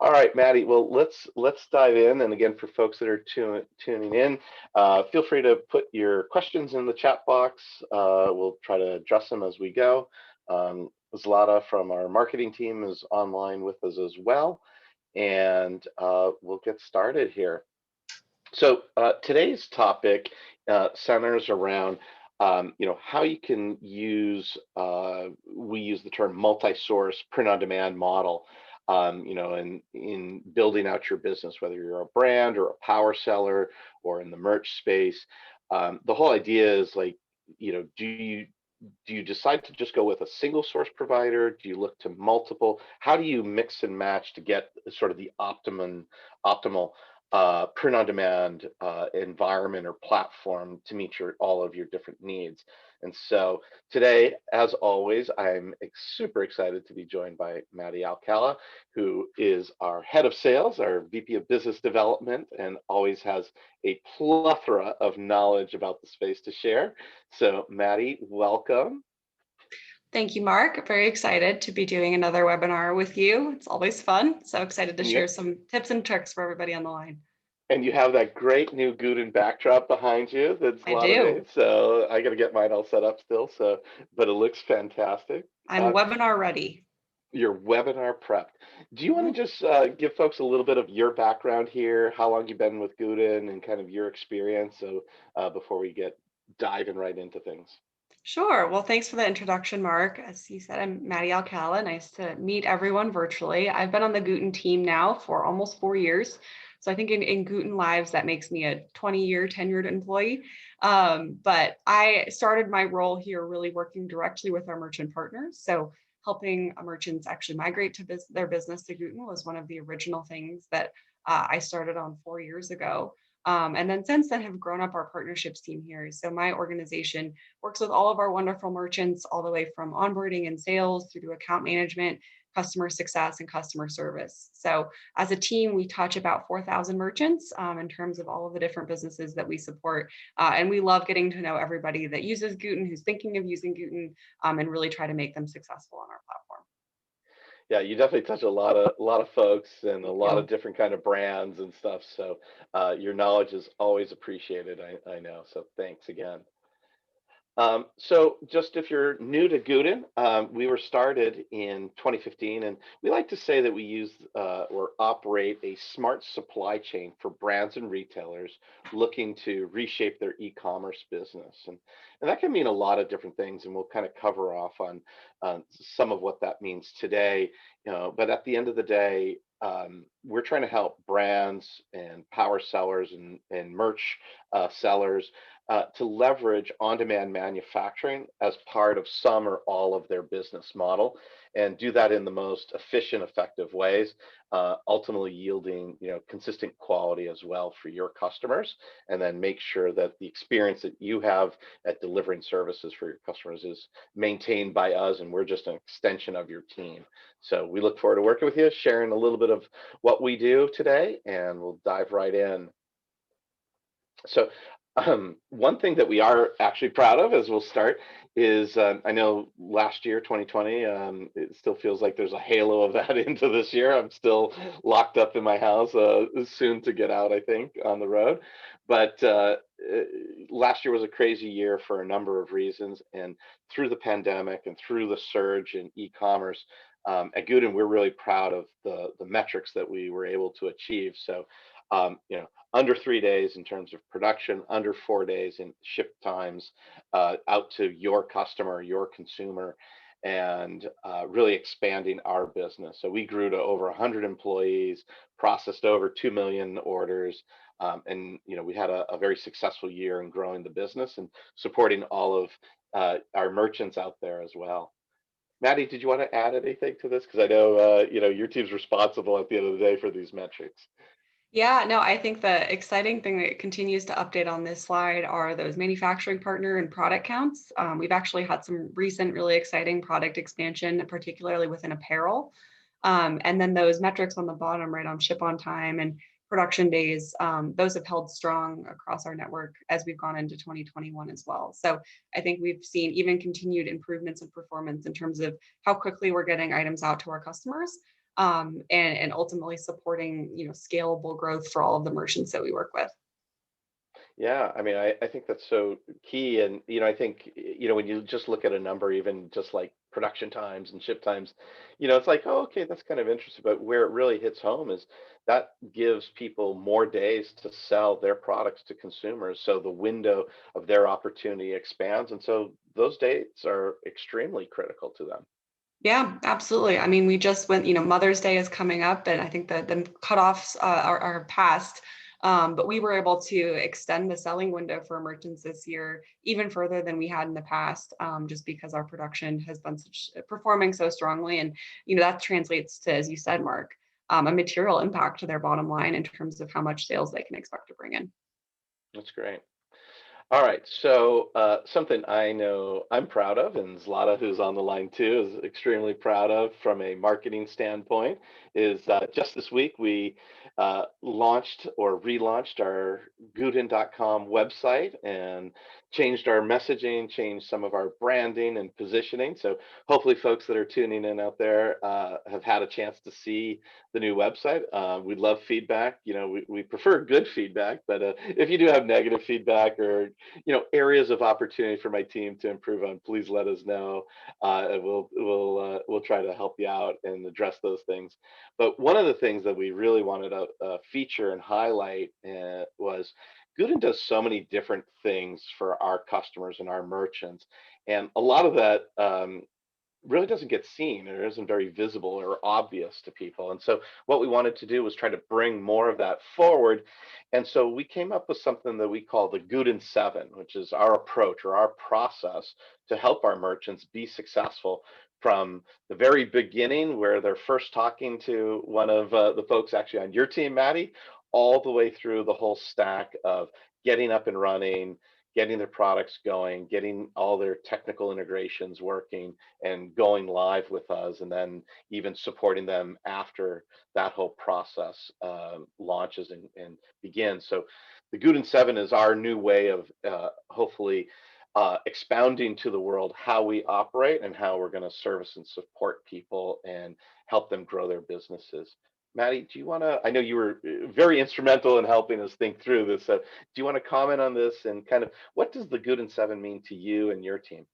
All right, Maddie. Well, let's dive in. And again, for folks that are tuning in, feel free to put your questions in the chat box. We'll try to address them as we go. Zlata from our marketing team is online with us as well, and we'll get started here. So today's topic centers around how you can use, we use the term multi-source print-on-demand model, in building out your business, whether you're a brand or a power seller or in the merch space. The whole idea is like, do you decide to just go with a single source provider? Do you look to multiple? How do you mix and match to get sort of the optimal print-on-demand environment or platform to meet all of your different needs? And so today, as always, I'm super excited to be joined by Maddy Alcala, who is our head of sales, our VP of business development, and always has a plethora of knowledge about the space to share. So Maddy, welcome. Thank you, Mark. Very excited to be doing another webinar with you. It's always fun. So excited to share some tips and tricks for everybody on the line. And you have that great new Gooten backdrop behind you. That's I do. So I got to get mine all set up still. But it looks fantastic. I'm webinar ready. You're webinar prepped. Do you want to just give folks a little bit of your background here, how long you've been with Gooten and kind of your experience, so before we get diving right into things? Sure. Well, thanks for the introduction, Mark. As you said, I'm Maddy Alcala. Nice to meet everyone virtually. I've been on the Gooten team now for almost 4 years. So I think in Gooten Lives, that makes me a 20-year tenured employee. But I started my role here really working directly with our merchant partners. So helping merchants actually migrate to their business to Gooten was one of the original things that I started on 4 years ago. And then since then have grown up our partnerships team here. So my organization works with all of our wonderful merchants, all the way from onboarding and sales through to account management, customer success, and customer service. So as a team, we touch about 4,000 merchants in terms of all of the different businesses that we support. And we love getting to know everybody that uses Gooten, who's thinking of using Gooten, and really try to make them successful on our platform. Yeah, you definitely touch a lot of folks and a lot of different kind of brands and stuff. So your knowledge is always appreciated, I know. So thanks again. So just if you're new to Gooten, we were started in 2015, and we like to say that we use or operate a smart supply chain for brands and retailers looking to reshape their e-commerce business. And that can mean a lot of different things, and we'll kind of cover off on some of what that means today. But at the end of the day, we're trying to help brands and power sellers and merch sellers to leverage on-demand manufacturing as part of some or all of their business model, and do that in the most efficient, effective ways, ultimately yielding consistent quality as well for your customers, and then make sure that the experience that you have at delivering services for your customers is maintained by us, and we're just an extension of your team. So we look forward to working with you, sharing a little bit of what we do today, and we'll dive right in. So one thing that we are actually proud of, as we'll start, is I know last year, 2020, it still feels like there's a halo of that into this year. I'm still locked up in my house, soon to get out, I think, on the road. But last year was a crazy year for a number of reasons. And through the pandemic and through the surge in e-commerce, at Gooten, we're really proud of the metrics that we were able to achieve. So, under 3 days in terms of production, under 4 days in ship times out to your customer, your consumer, and really expanding our business. So we grew to over 100 employees, processed over 2 million orders, and we had a very successful year in growing the business and supporting all of our merchants out there as well. Maddy, did you want to add anything to this? Because I know your team's responsible at the end of the day for these metrics. Yeah, no, I think the exciting thing that continues to update on this slide are those manufacturing partner and product counts. We've actually had some recent really exciting product expansion, particularly within apparel. And then those metrics on the bottom, right, on ship on time and production days, those have held strong across our network as we've gone into 2021 as well. So I think we've seen even continued improvements in performance in terms of how quickly we're getting items out to our customers. and ultimately supporting, scalable growth for all of the merchants that we work with. Yeah, I mean, I think that's so key. And, I think, when you just look at a number, even just like production times and ship times, it's like, oh, okay, that's kind of interesting. But where it really hits home is that gives people more days to sell their products to consumers. So the window of their opportunity expands. And so those dates are extremely critical to them. Yeah, absolutely. I mean, we just went, Mother's Day is coming up, and I think that the cutoffs are past. But we were able to extend the selling window for merchants this year even further than we had in the past, just because our production has been performing so strongly. And, that translates to, as you said, Mark, a material impact to their bottom line in terms of how much sales they can expect to bring in. That's great. All right, so something I know I'm proud of, and Zlata, who's on the line too, is extremely proud of from a marketing standpoint, is just this week we launched or relaunched our Gooten.com website and changed our messaging, changed some of our branding and positioning. So hopefully folks that are tuning in out there have had a chance to see the new website. We'd love feedback. We prefer good feedback, but if you do have negative feedback or areas of opportunity for my team to improve on, please let us know. And we'll try to help you out and address those things. But one of the things that we really wanted to feature and highlight was Gooten does so many different things for our customers and our merchants, and a lot of that really doesn't get seen or isn't very visible or obvious to people. And so what we wanted to do was try to bring more of that forward. And so we came up with something that we call the Gooten 7, which is our approach or our process to help our merchants be successful from the very beginning, where they're first talking to one of the folks actually on your team, Maddie, all the way through the whole stack of getting up and running, getting their products going, getting all their technical integrations working, and going live with us, and then even supporting them after that whole process launches and begins. So the Gooten 7 is our new way of hopefully expounding to the world how we operate and how we're going to service and support people and help them grow their businesses. Maddie, do you want to? I know you were very instrumental in helping us think through this. So, do you want to comment on this and kind of what does the Gooten 7 mean to you and your team?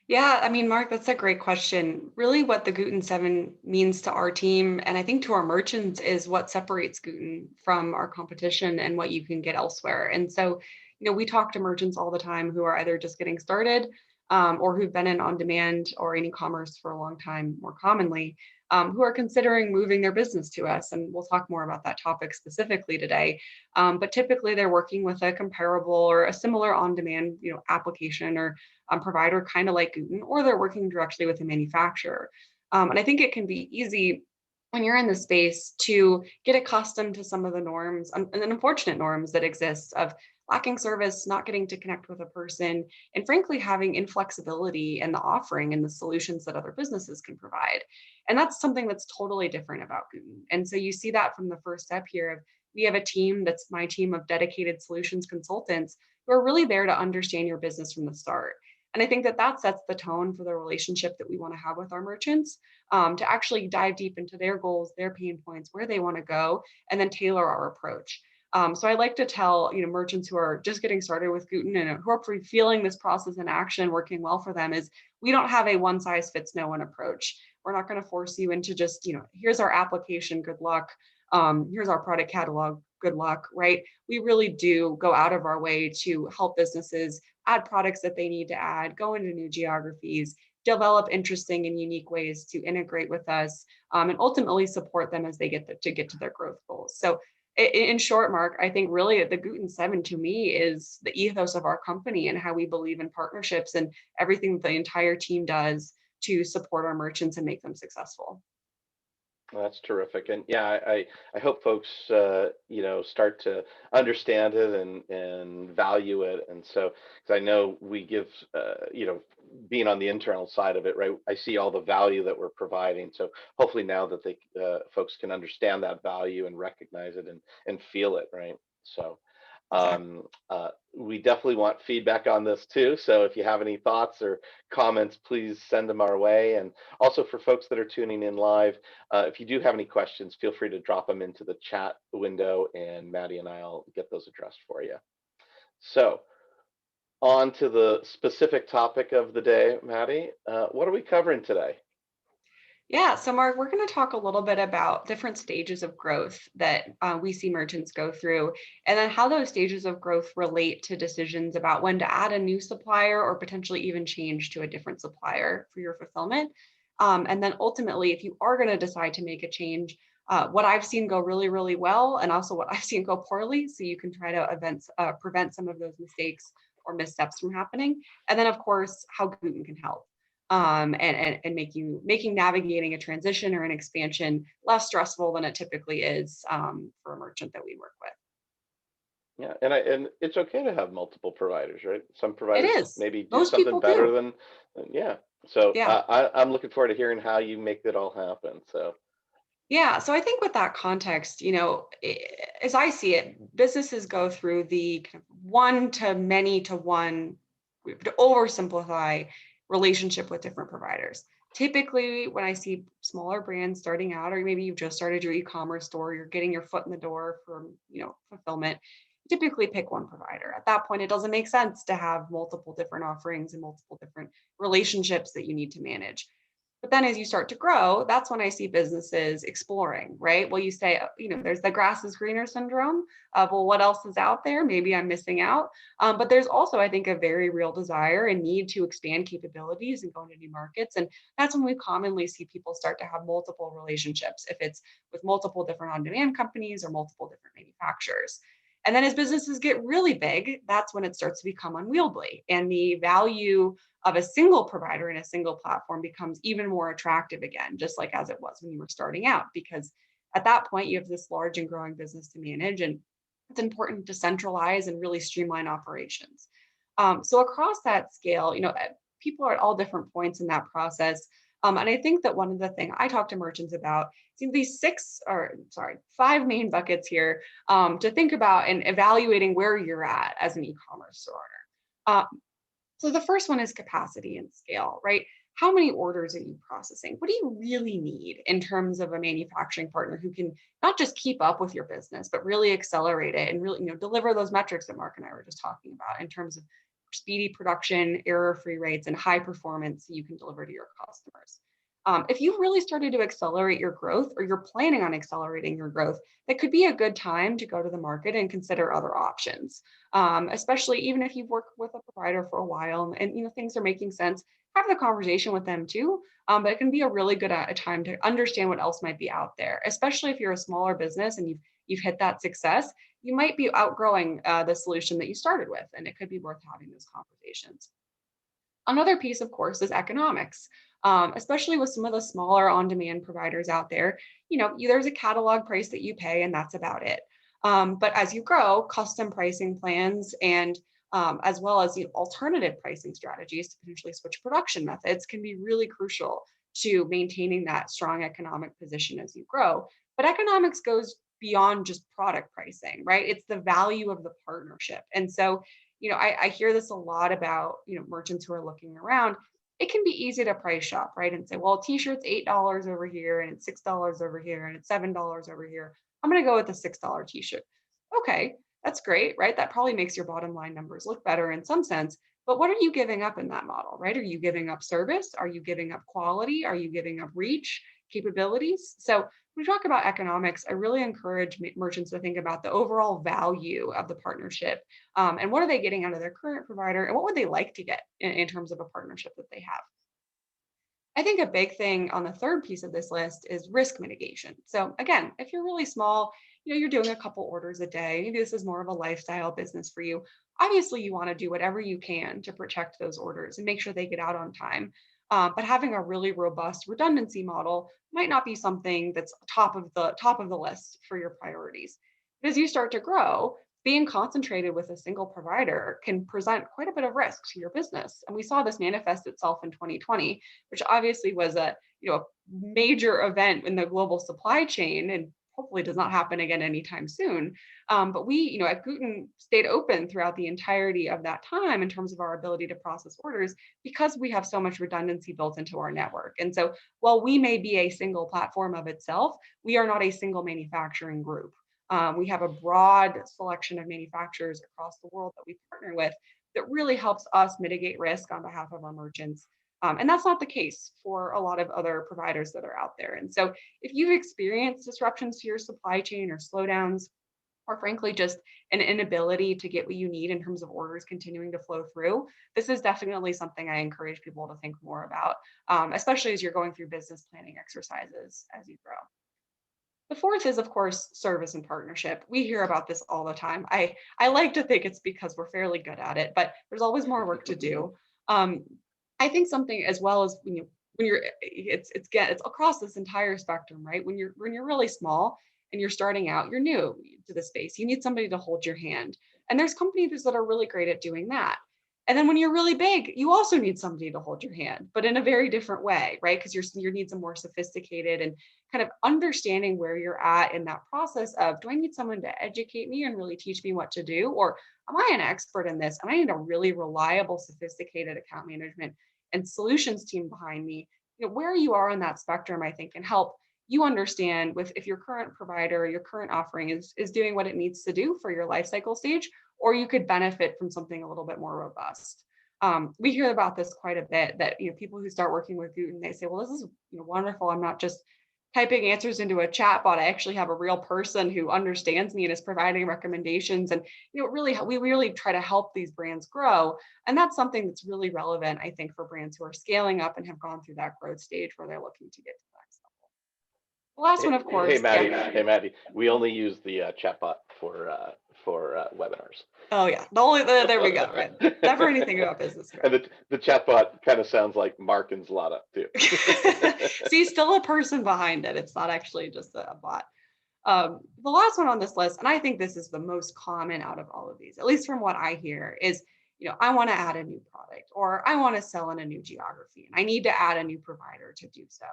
Yeah, I mean, Mark, that's a great question. Really, what the Gooten 7 means to our team, and I think to our merchants, is what separates Gooten from our competition and what you can get elsewhere. And so, we talk to merchants all the time who are either just getting started, or who've been in on demand or in e-commerce for a long time, more commonly, who are considering moving their business to us. And we'll talk more about that topic specifically today. But typically, they're working with a comparable or a similar on-demand, application or provider, kind of like Gooten, or they're working directly with a manufacturer. And I think it can be easy when you're in the space to get accustomed to some of the norms and unfortunate norms that exist of lacking service, not getting to connect with a person, and frankly, having inflexibility in the offering and the solutions that other businesses can provide. And that's something that's totally different about Gooten. And so you see that from the first step here of we have a team that's my team of dedicated solutions consultants who are really there to understand your business from the start. And I think that that sets the tone for the relationship that we want to have with our merchants, to actually dive deep into their goals, their pain points, where they want to go, and then tailor our approach. So I like to tell merchants who are just getting started with Gooten and who are feeling this process in action working well for them is we don't have a one size fits no one approach. We're not going to force you into just here's our application, good luck. Here's our product catalog, good luck, right? We really do go out of our way to help businesses add products that they need to add, go into new geographies, develop interesting and unique ways to integrate with us, and ultimately support them as they get to their growth goals. So in short, Mark, I think really the Gooten 7 to me is the ethos of our company and how we believe in partnerships and everything the entire team does to support our merchants and make them successful. Well, that's terrific, and yeah, I hope folks start to understand it and value it, and so because I know we give being on the internal side of it, right? I see all the value that we're providing, so hopefully now that they folks can understand that value and recognize it and feel it, right? So. Exactly. We definitely want feedback on this too. So if you have any thoughts or comments, please send them our way. And also for folks that are tuning in live, if you do have any questions, feel free to drop them into the chat window and Maddie and I'll get those addressed for you. So on to the specific topic of the day, Maddie. What are we covering today? Yeah, so Mark, we're going to talk a little bit about different stages of growth that we see merchants go through, and then how those stages of growth relate to decisions about when to add a new supplier or potentially even change to a different supplier for your fulfillment. And then ultimately, if you are going to decide to make a change, what I've seen go really, really well, and also what I've seen go poorly, so you can try to prevent some of those mistakes or missteps from happening. And then, of course, how Gooten can help and making navigating a transition or an expansion less stressful than it typically is for a merchant that we work with. Yeah, and it's okay to have multiple providers, right? Some It providers is. maybe do Most something people better do. than yeah. So Yeah. I'm looking forward to hearing how you make that all happen. So Yeah. So I think with that context, as I see it, businesses go through the kind of one to many to one, to oversimplify relationship with different providers. Typically, when I see smaller brands starting out, or maybe you've just started your e-commerce store, you're getting your foot in the door for, fulfillment, typically pick one provider. At that point, it doesn't make sense to have multiple different offerings and multiple different relationships that you need to manage. But then as you start to grow, that's when I see businesses exploring, right? Well, you say, there's the grass is greener syndrome of, well, what else is out there? Maybe I'm missing out. But there's also, I think, a very real desire and need to expand capabilities and go into new markets. And that's when we commonly see people start to have multiple relationships, if it's with multiple different on-demand companies or multiple different manufacturers. And then as businesses get really big, that's when it starts to become unwieldy. And the value of a single provider and a single platform becomes even more attractive again, just like as it was when you were starting out, because at that point you have this large and growing business to manage, and it's important to centralize and really streamline operations. So across that scale, people are at all different points in that process. And I think that one of the things I talk to merchants about, see these five main buckets here to think about and evaluating where you're at as an e-commerce store owner. So the first one is capacity and scale, right? How many orders are you processing? What do you really need in terms of a manufacturing partner who can not just keep up with your business, but really accelerate it and really, deliver those metrics that Mark and I were just talking about in terms of speedy production, error-free rates, and high performance you can deliver to your customers. If you've really started to accelerate your growth, or you're planning on accelerating your growth, that could be a good time to go to the market and consider other options. Especially even if you've worked with a provider for a while and things are making sense, have the conversation with them too. But it can be a really good time to understand what else might be out there, especially if you're a smaller business and you've hit that success. You might be outgrowing the solution that you started with, and it could be worth having those conversations. Another piece, of course, is economics, especially with some of the smaller on-demand providers out there. There's a catalog price that you pay, and that's about it. But as you grow, custom pricing plans and as well as alternative pricing strategies to potentially switch production methods can be really crucial to maintaining that strong economic position as you grow. But economics goes beyond just product pricing, right? It's the value of the partnership. And so I hear this a lot about, merchants who are looking around. It can be easy to price shop, right? And say, well, t-shirt's $8 over here and it's $6 over here and it's $7 over here. I'm going to go with the $6 t-shirt. Okay, that's great, right? That probably makes your bottom line numbers look better in some sense. But what are you giving up in that model, right? Are you giving up service? Are you giving up quality? Are you giving up reach, capabilities? So when we talk about economics, I really encourage merchants to think about the overall value of the partnership and what are they getting out of their current provider and what would they like to get in terms of a partnership that they have. I think a big thing on the third piece of this list is risk mitigation. So again, if you're really small, you're doing a couple orders a day, maybe this is more of a lifestyle business for you. Obviously, you want to do whatever you can to protect those orders and make sure they get out on time. But having a really robust redundancy model might not be something that's top of the list for your priorities. But as you start to grow, being concentrated with a single provider can present quite a bit of risk to your business. And we saw this manifest itself in 2020, which obviously was a major event in the global supply chain and hopefully does not happen again anytime soon. But we, at Gooten stayed open throughout the entirety of that time in terms of our ability to process orders because we have so much redundancy built into our network. And so while we may be a single platform of itself, we are not a single manufacturing group. We have a broad selection of manufacturers across the world that we partner with that really helps us mitigate risk on behalf of our merchants. And that's not the case for a lot of other providers that are out there. And so if you've experienced disruptions to your supply chain or slowdowns, or frankly, just an inability to get what you need in terms of orders continuing to flow through, this is definitely something I encourage people to think more about, especially as you're going through business planning exercises as you grow. The fourth is, of course, service and partnership. We hear about this all the time. I like to think it's because we're fairly good at it, but there's always more work to do. Um, I think something as well as when you're it's across this entire spectrum, right? When you're really small and you're starting out, you're new to the space. You need somebody to hold your hand, and there's companies that are really great at doing that. And then when you're really big, you also need somebody to hold your hand, but in a very different way, right? Because your needs are more sophisticated and kind of understanding where you're at in that process of, do I need someone to educate me and really teach me what to do? Or am I an expert in this? And I need a really reliable, sophisticated account management and solutions team behind me. Where you are on that spectrum, I think, can help you understand with if your current provider, your current offering is doing what it needs to do for your life cycle stage, or you could benefit from something a little bit more robust. We hear about this quite a bit that people who start working with Gooten, they say, well, this is wonderful. I'm not just typing answers into a chat bot. I actually have a real person who understands me and is providing recommendations. And really, we really try to help these brands grow. And that's something that's really relevant, I think, for brands who are scaling up and have gone through that growth stage where they're looking to get to the next level. The last one, of Hey, course, Maddie. yeah. Hey, Maddie. We only use the chatbot for webinars. Oh yeah, there we go. Right. Never anything about business growth. And the chatbot kind of sounds like Mark and Zlata too. See, still a person behind it. It's not actually just a bot. The last one on this list, and I think this is the most common out of all of these, at least from what I hear, is I want to add a new product or I want to sell in a new geography and I need to add a new provider to do so.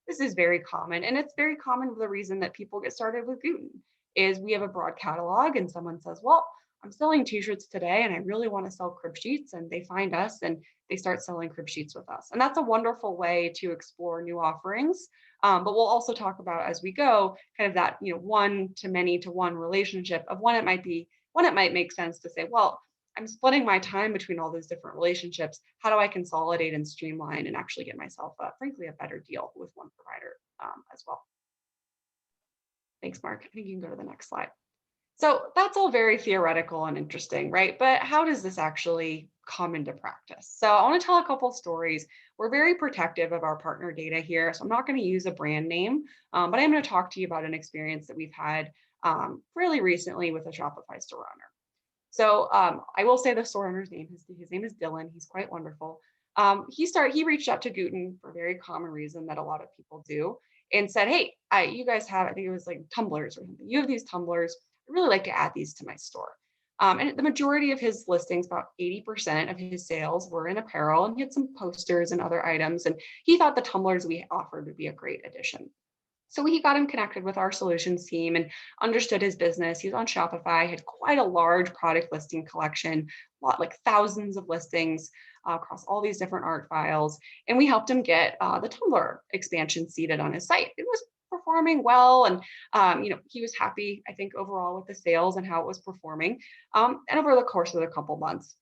This is very common, and it's very common for the reason that people get started with Gooten is we have a broad catalog and someone says, well, I'm selling t-shirts today and I really want to sell crib sheets, and they find us and they start selling crib sheets with us. And that's a wonderful way to explore new offerings. But we'll also talk about as we go, kind of that, one to many to one relationship of when it might make sense to say, well, I'm splitting my time between all those different relationships. How do I consolidate and streamline and actually get myself, frankly, a better deal with one provider as well? Thanks, Mark. I think you can go to the next slide. So that's all very theoretical and interesting, right? But how does this actually come into practice? So I want to tell a couple stories. We're very protective of our partner data here, so I'm not going to use a brand name, but I'm going to talk to you about an experience that we've had fairly recently with a Shopify store owner. So I will say the store owner's name. His name is Dylan. He's quite wonderful. He reached out to Gooten for a very common reason that a lot of people do, and said, hey, you guys have, I think it was like tumblers or something. You have these tumblers. I'd really like to add these to my store. And the majority of his listings, about 80% of his sales, were in apparel, and he had some posters and other items. And he thought the tumblers we offered would be a great addition. So he got him connected with our solutions team and understood his business. He was on Shopify, had quite a large product listing collection, like thousands of listings across all these different art files. And we helped him get the Tumblr expansion seated on his site. It was performing well, and he was happy, I think, overall with the sales and how it was performing. And over the course of a couple months,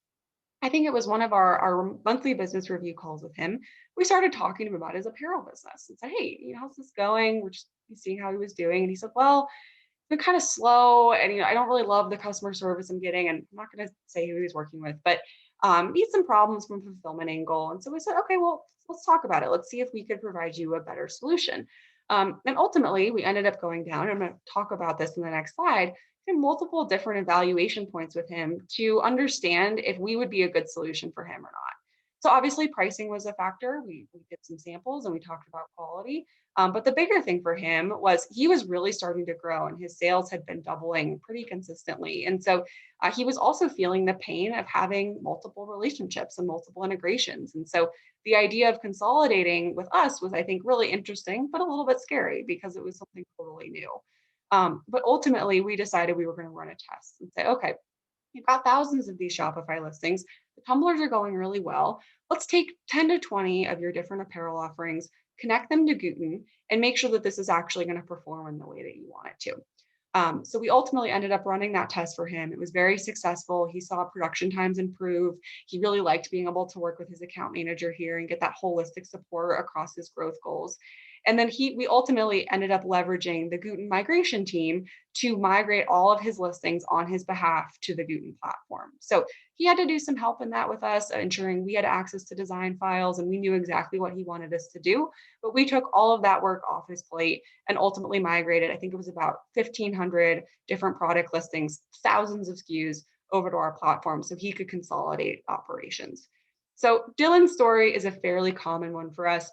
I think it was one of our monthly business review calls with him, we started talking to him about his apparel business and said, hey, how's this going? We're just seeing how he was doing. And he said, well, it's been kind of slow. And, I don't really love the customer service I'm getting. And I'm not going to say who he's working with, but he had some problems from a fulfillment angle. And so we said, okay, well, let's talk about it. Let's see if we could provide you a better solution. And ultimately, we ended up going down. I'm going to talk about this in the next slide. Multiple different evaluation points with him to understand if we would be a good solution for him or not. So obviously pricing was a factor. We did some samples and we talked about quality. But the bigger thing for him was he was really starting to grow and his sales had been doubling pretty consistently. And so he was also feeling the pain of having multiple relationships and multiple integrations. And so the idea of consolidating with us was, I think, really interesting, but a little bit scary because it was something totally new. But ultimately, we decided we were going to run a test and say, okay, you've got thousands of these Shopify listings. The tumblers are going really well. Let's take 10 to 20 of your different apparel offerings, connect them to Gooten, and make sure that this is actually going to perform in the way that you want it to. So we ultimately ended up running that test for him. It was very successful. He saw production times improve. He really liked being able to work with his account manager here and get that holistic support across his growth goals. And then we ultimately ended up leveraging the Gooten migration team to migrate all of his listings on his behalf to the Gooten platform. So he had to do some help in that with us, ensuring we had access to design files and we knew exactly what he wanted us to do. But we took all of that work off his plate and ultimately migrated, I think it was about 1,500 different product listings, thousands of SKUs over to our platform so he could consolidate operations. So Dylan's story is a fairly common one for us.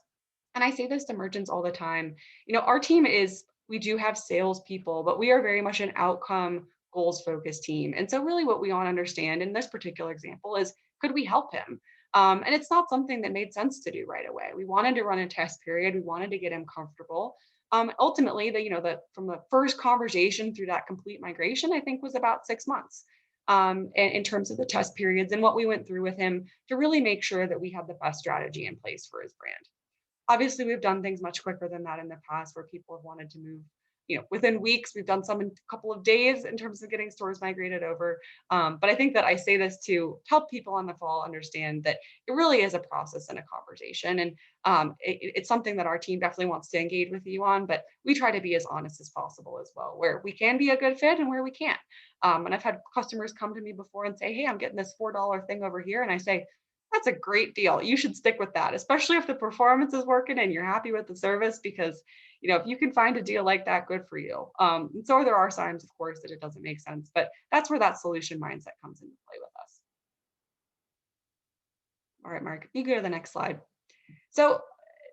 And I say this to merchants all the time. Our team we do have salespeople, but we are very much an outcome goals focused team. And so really what we want to understand in this particular example is, could we help him? And it's not something that made sense to do right away. We wanted to run a test period. We wanted to get him comfortable. Ultimately, from the first conversation through that complete migration, I think was about 6 months in terms of the test periods and what we went through with him to really make sure that we had the best strategy in place for his brand. Obviously, we've done things much quicker than that in the past where people have wanted to move, within weeks. We've done some in a couple of days in terms of getting stores migrated over. But I think that I say this to help people on the fall understand that it really is a process and a conversation. And it's something that our team definitely wants to engage with you on, but we try to be as honest as possible as well, where we can be a good fit and where we can't. And I've had customers come to me before and say, hey, I'm getting this $4 thing over here. And I say, that's a great deal. You should stick with that, especially if the performance is working and you're happy with the service, because if you can find a deal like that, good for you. And so there are times, of course, that it doesn't make sense, but that's where that solution mindset comes into play with us. All right, Mark, you go to the next slide. So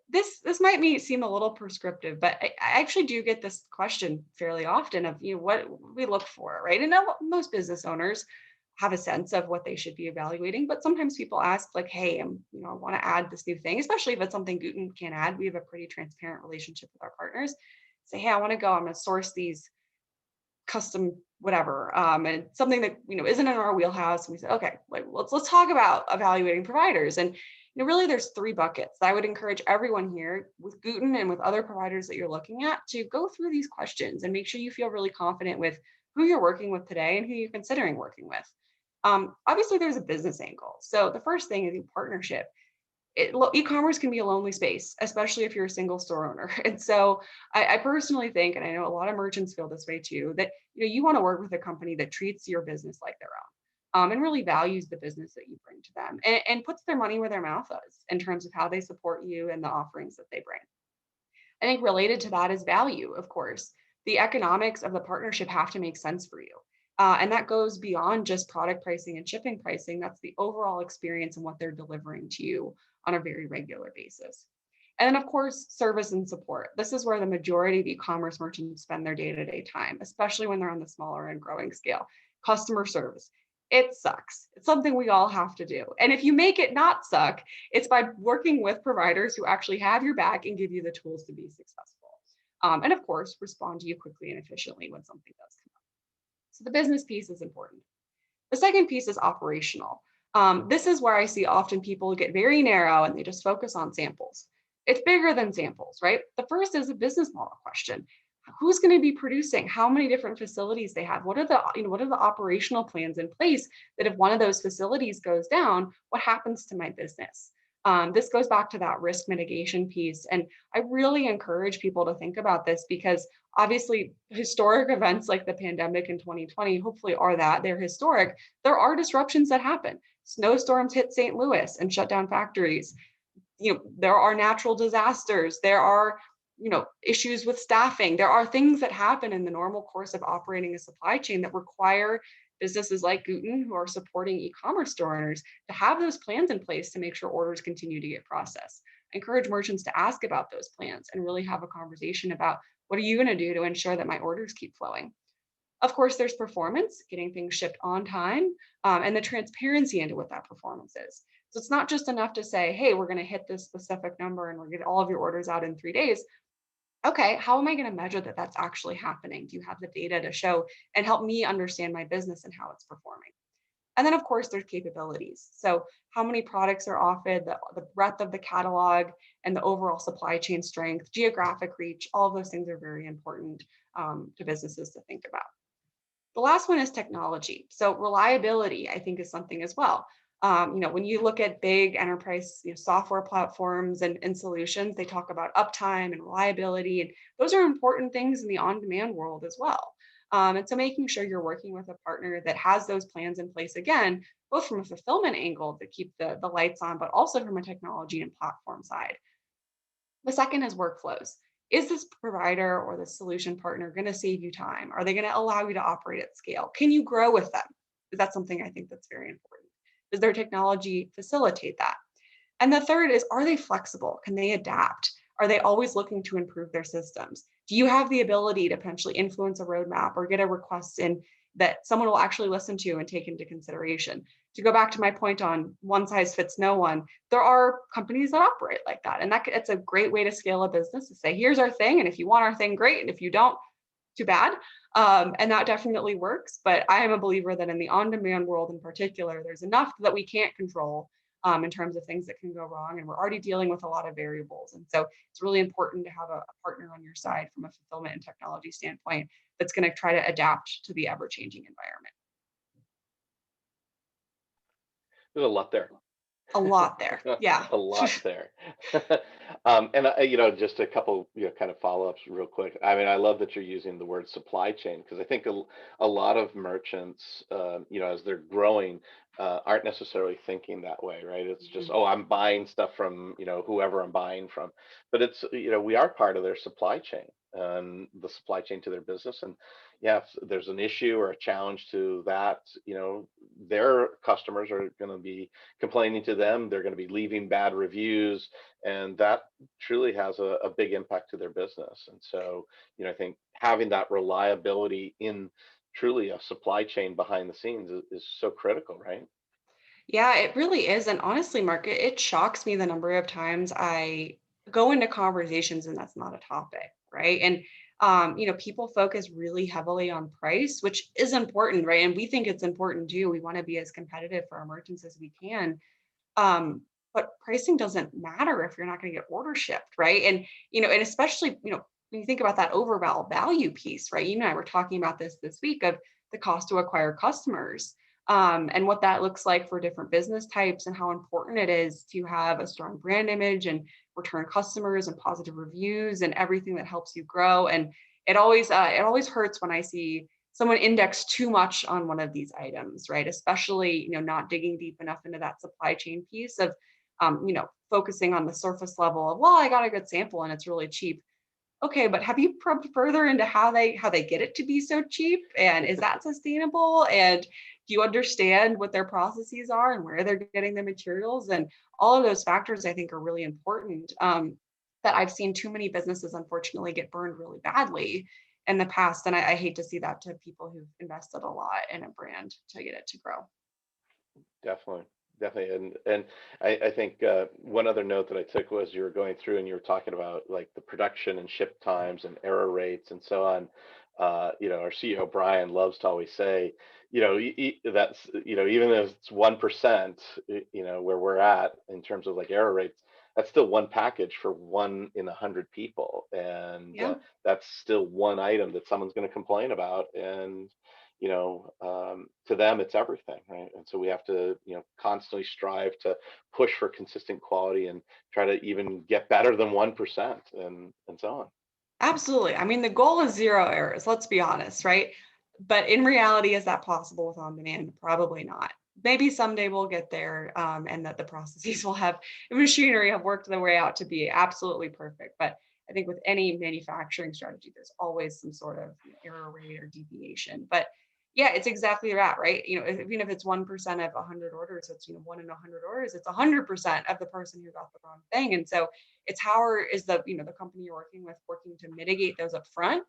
this might seem a little prescriptive, but I actually do get this question fairly often of what we look for, right? And most business owners have a sense of what they should be evaluating, but sometimes people ask like, hey, I want to add this new thing, especially if it's something Gooten can add. We have a pretty transparent relationship with our partners. Say, hey, I'm going to source these custom whatever, and something that isn't in our wheelhouse. And we say, okay, like let's talk about evaluating providers. And really, there's 3 buckets. I would encourage everyone here with Gooten and with other providers that you're looking at to go through these questions and make sure you feel really confident with who you're working with today and who you're considering working with. Obviously, there's a business angle. So the first thing is partnership. E-commerce can be a lonely space, especially if you're a single store owner. And so I personally think, and I know a lot of merchants feel this way too, that you want to work with a company that treats your business like their own, and really values the business that you bring to them, and puts their money where their mouth is in terms of how they support you and the offerings that they bring. I think related to that is value, of course. The economics of the partnership have to make sense for you. And that goes beyond just product pricing and shipping pricing. That's the overall experience and what they're delivering to you on a very regular basis. And then, of course, service and support. This is where the majority of e-commerce merchants spend their day-to-day time, especially when they're on the smaller and growing scale. Customer service. It sucks. It's something we all have to do. And if you make it not suck, it's by working with providers who actually have your back and give you the tools to be successful. And of course, respond to you quickly and efficiently when something does come up. So the business piece is important. The second piece is operational. This is where I see often people get very narrow and they just focus on samples. It's bigger than samples, right? The first is a business model question. Who's going to be producing? How many different facilities they have? What are the operational plans in place that if one of those facilities goes down, what happens to my business? This goes back to that risk mitigation piece. And I really encourage people to think about this because obviously historic events like the pandemic in 2020 hopefully are they're historic. There are disruptions that happen. Snowstorms hit St. Louis and shut down factories. There are natural disasters. There are issues with staffing. There are things that happen in the normal course of operating a supply chain that require businesses like Gooten, who are supporting e-commerce store owners, to have those plans in place to make sure orders continue to get processed. I encourage merchants to ask about those plans and really have a conversation about what are you going to do to ensure that my orders keep flowing. Of course, there's performance, getting things shipped on time, and the transparency into what that performance is. So it's not just enough to say, hey, we're going to hit this specific number and we're going to get all of your orders out in 3 days. Okay, how am I going to measure that that's actually happening? Do you have the data to show and help me understand my business and how it's performing? And then, of course, there's capabilities. So, how many products are offered, the breadth of the catalog, and the overall supply chain strength, geographic reach, all of those things are very important to businesses to think about. The last one is technology. So reliability, I think, is something as well. When you look at big enterprise software platforms and solutions, they talk about uptime and reliability, and those are important things in the on-demand world as well. And so making sure you're working with a partner that has those plans in place again, both from a fulfillment angle to keep the lights on, but also from a technology and platform side. The second is workflows. Is this provider or the solution partner going to save you time? Are they going to allow you to operate at scale? Can you grow with them? That's something I think that's very important. Does their technology facilitate that? And the third is, are they flexible? Can they adapt? Are they always looking to improve their systems? Do you have the ability to potentially influence a roadmap or get a request in that someone will actually listen to and take into consideration? To go back to my point on one size fits no one, there are companies that operate like that. And it's a great way to scale a business to say, here's our thing. And if you want our thing, great. And if you don't, too bad. And that definitely works. But I am a believer that in the on demand world in particular, there's enough that we can't control in terms of things that can go wrong. And we're already dealing with a lot of variables. And so it's really important to have a partner on your side from a fulfillment and technology standpoint that's going to try to adapt to the ever changing environment. There's a lot there. A lot there. Yeah. A lot there. And just a couple, kind of follow-ups real quick. I mean, I love that you're using the word supply chain because I think a lot of merchants, as they're growing, aren't necessarily thinking that way, right? It's just, Mhm. oh, I'm buying stuff from, whoever I'm buying from, but it's, we are part of their supply chain and the supply chain to their business. And yeah, if there's an issue or a challenge to that, their customers are going to be complaining to them. They're going to be leaving bad reviews, and that truly has a big impact to their business. And so, I think having that reliability in truly a supply chain behind the scenes is so critical, right? Yeah, it really is. And honestly, Mark, it shocks me the number of times I go into conversations and that's not a topic, right? And people focus really heavily on price, which is important, right? And we think it's important too. We want to be as competitive for our merchants as we can. Um, but pricing doesn't matter if you're not going to get order shipped, right? And especially, when you think about that overall value piece, right? You and I were talking about this week of the cost to acquire customers, and what that looks like for different business types and how important it is to have a strong brand image and return customers and positive reviews and everything that helps you grow. And it always hurts when I see someone index too much on one of these items, right? Especially, not digging deep enough into that supply chain piece of, focusing on the surface level of, well, I got a good sample and it's really cheap. Okay, but have you probed further into how they get it to be so cheap? And is that sustainable? And do you understand what their processes are and where they're getting the materials? And all of those factors I think are really important. That I've seen too many businesses unfortunately get burned really badly in the past. And I hate to see that to people who've invested a lot in a brand to get it to grow. Definitely, definitely, and I think one other note that I took was you were going through and you were talking about like the production and ship times and error rates and so on. Our CEO Brian loves to always say, that's even if it's 1%, where we're at in terms of like error rates, that's still one package for 1 in 100 people, and Yeah. that's still one item that someone's going to complain about, and to them it's everything, right? And so we have to constantly strive to push for consistent quality and try to even get better than 1% and so on. Absolutely. I mean, the goal is zero errors, let's be honest, right? But in reality, is that possible with on demand? Probably not. Maybe someday we'll get there, and that the processes will have machinery have worked their way out to be absolutely perfect. But I think with any manufacturing strategy, there's always some sort of error rate or deviation. But yeah, it's exactly that, right? Even if it's 1% of 100 orders, it's 1 in 100 orders, it's 100% of the person who got the wrong thing. And so it's is the company you're working with working to mitigate those up front.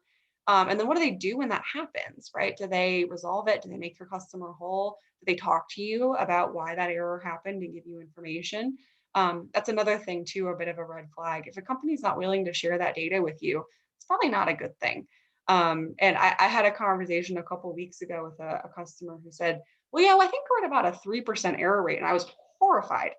And then what do they do when that happens, right? Do they resolve it? Do they make your customer whole? Do they talk to you about why that error happened and give you information? That's another thing too, a bit of a red flag. If a company's not willing to share that data with you, it's probably not a good thing. And I had a conversation a couple of weeks ago with a customer who said, well, yeah, well, I think we're at about a 3% error rate. And I was horrified.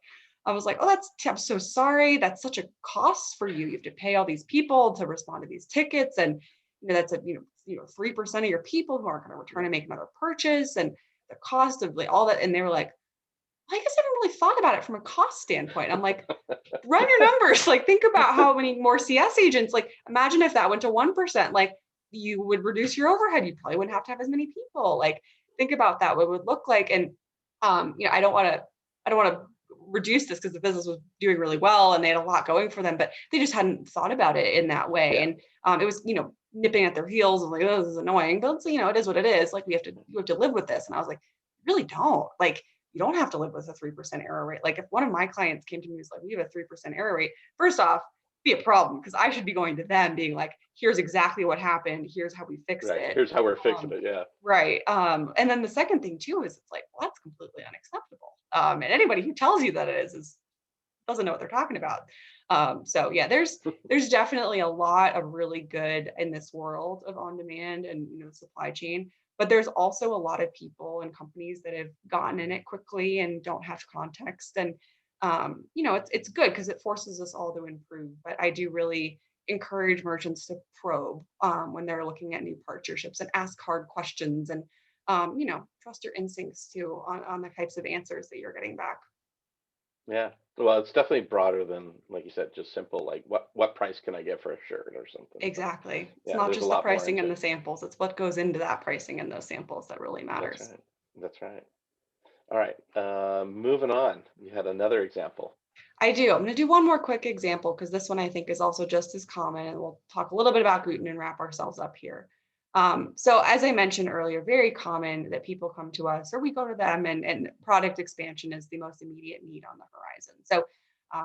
I was like, oh, I'm so sorry. That's such a cost for you. You have to pay all these people to respond to these tickets. And that's 3% of your people who aren't going to return and make another purchase, and the cost of like all that. And they were like, I guess I haven't really thought about it from a cost standpoint. I'm like, run your numbers. Like, think about how many more CS agents. Like, imagine if that went to 1%. Like, you would reduce your overhead. You probably wouldn't have to have as many people. Like, think about that. What it would look like. And I don't want to reduce this because the business was doing really well and they had a lot going for them, but they just hadn't thought about it in that way. Yeah. And it was, nipping at their heels and like, oh, this is annoying, but it's, it is what it is. Like, you have to live with this. And I was like, really don't. Like, you don't have to live with a 3% error rate. Like, if one of my clients came to me and was like, we have a 3% error rate, first off, be a problem, because I should be going to them being like, here's exactly what happened. Here's how we fixed Right. it. Here's how we're fixing it. Yeah. Right. And then the second thing too is it's like, well, that's completely unacceptable. And anybody who tells you that it is doesn't know what they're talking about. So yeah, there's definitely a lot of really good in this world of on demand and supply chain, but there's also a lot of people and companies that have gotten in it quickly and don't have context. And it's good because it forces us all to improve. But I do really encourage merchants to probe when they're looking at new partnerships and ask hard questions, and trust your instincts too on the types of answers that you're getting back. Yeah. Well, it's definitely broader than, like you said, just simple, like what price can I get for a shirt or something. So Exactly. It's yeah, not there's a just the lot more pricing into and the it. samples, it's what goes into that pricing and those samples that really That's matters. right. That's right. All right. Moving on. You had another example. I do. I'm going to do one more quick example because this one I think is also just as common, and we'll talk a little bit about gluten and wrap ourselves up here. So as I mentioned earlier, very common that people come to us or we go to them, and product expansion is the most immediate need on the horizon. So